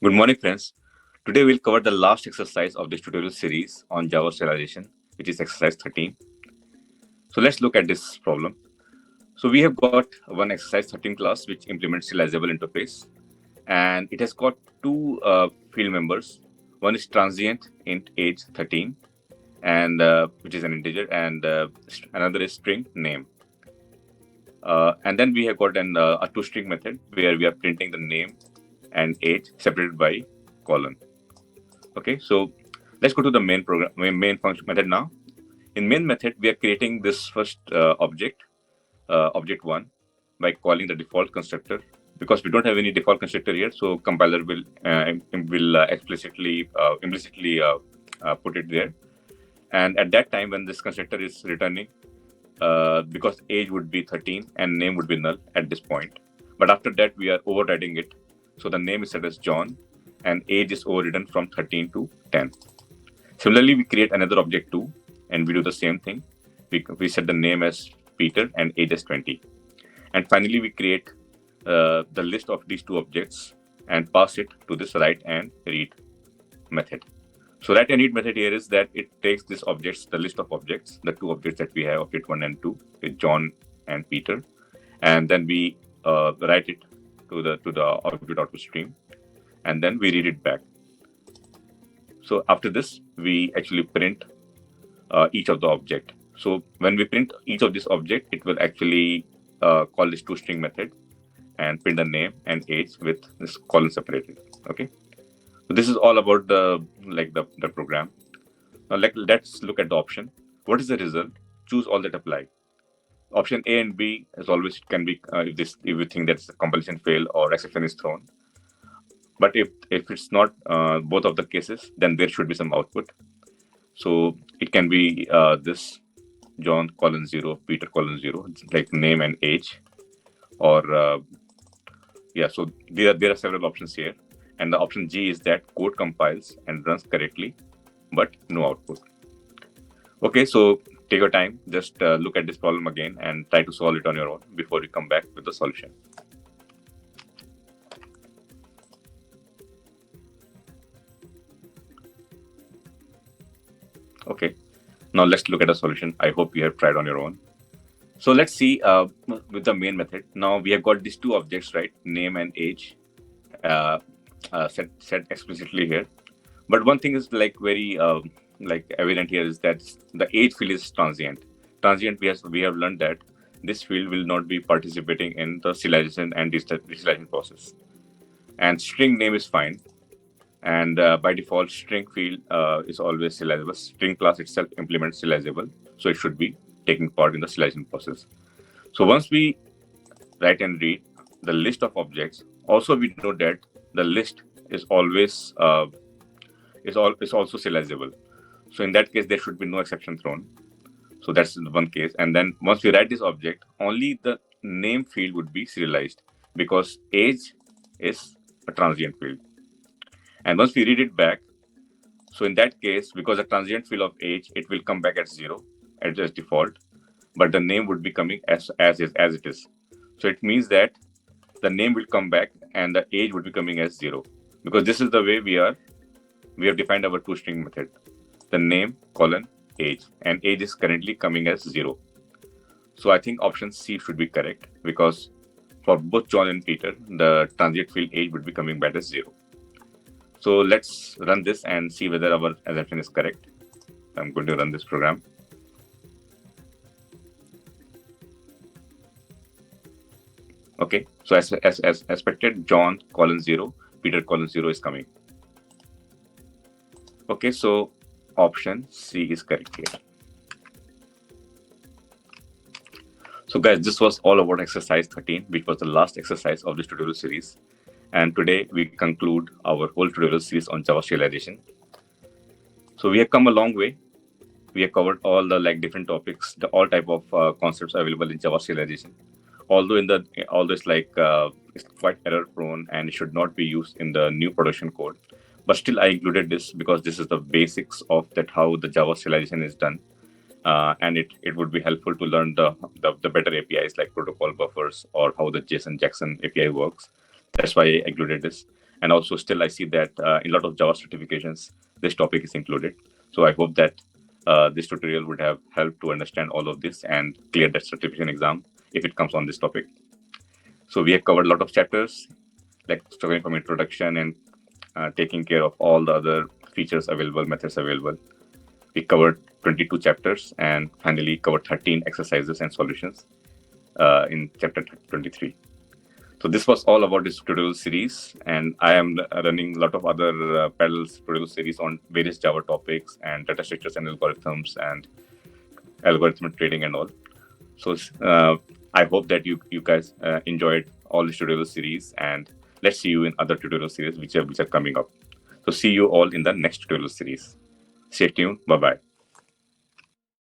Good morning, friends. Today we'll cover the last exercise of this tutorial series on Java serialization, which is exercise 13. So let's look at this problem. So we have got one exercise 13 class which implements serializable interface, and it has got two field members. One is transient int age 13, and which is an integer, and another is string name. And then we have got a toString method where we are printing the name and age separated by colon. Okay, so let's go to the main program, main function method now. In main method, we are creating this first object, object one, by calling the default constructor. Because we don't have any default constructor here, so compiler will explicitly implicitly put it there. And at that time, when this constructor is returning, because age would be 13 and name would be null at this point. But after that, we are overriding it. So the name is set as John, and age is overridden from 13 to 10. Similarly, we create another object 2, and we do the same thing. We set the name as Peter and age as 20. And finally, we create the list of these two objects and pass it to this write and read method. So write and read method here is that it takes these objects, the list of objects, the two objects that we have, object 1 and 2, with John and Peter, and then we write it to the object output stream, and then we read it back. So after this, we actually print each of the object. So when we print each of this object, it will actually call this toString method and print the name and age with this colon separated. Okay. So this is all about the program. Now let's look at the option. What is the result? Choose all that apply. Option A and B, as always, it can be if you think that's a compilation fail or exception is thrown. But if it's not both of the cases, then there should be some output. So it can be this John colon 0, Peter colon 0, like name and age, or yeah. So there are several options here, and the option G is that code compiles and runs correctly, but no output. Okay, so take your time, just look at this problem again and try to solve it on your own before you come back with the solution. Okay, now let's look at the solution. I hope you have tried on your own. So let's see with the main method. Now we have got these two objects, right? Name and age set explicitly here. But one thing is very evident here is that the age field is transient. Transient, we have learned that this field will not be participating in the serialization and deserialization process. And string name is fine. And by default, string field is always serializable. String class itself implements serializable, so it should be taking part in the serialization process. So once we write and read the list of objects, also we know that the list is always is also serializable. So in that case, there should be no exception thrown. So that's one case. And then once we write this object, only the name field would be serialized because age is a transient field. And once we read it back, so in that case, because the transient field of age, it will come back at 0 as default, but the name would be coming as it is. So it means that the name will come back and the age would be coming as 0, because this is the way we have defined our toString method. The name colon age, and age is currently coming as 0. So I think option C should be correct, because for both John and Peter, the transient field age would be coming back as 0. So let's run this and see whether our assumption is correct. I'm going to run this program. Okay, so as expected, John colon 0, Peter colon 0 is coming. Okay, so option C is correct here. So guys, this was all about exercise 13, which was the last exercise of this tutorial series. And today we conclude our whole tutorial series on Java serialization. So we have come a long way. We have covered all the different topics, all type of concepts available in Java serialization. Although it's quite error prone and it should not be used in the new production code, but still I included this because this is the basics of that how the Java serialization is done, and it would be helpful to learn the better APIs like protocol buffers or how the JSON Jackson API works. That's why I included this. And also still I see that in a lot of Java certifications, this topic is included. So I hope that this tutorial would have helped to understand all of this and clear that certification exam if it comes on this topic. So we have covered a lot of chapters, like starting from introduction and taking care of all the other features available, methods available. We covered 22 chapters and finally covered 13 exercises and solutions in chapter 23. So this was all about this tutorial series, and I am running a lot of other parallel tutorial series on various Java topics and data structures and algorithms and algorithm trading and all. So I hope that you guys enjoyed all this tutorial series, and let's see you in other tutorial series which are coming up. So see you all in the next tutorial series. Stay tuned. Bye bye.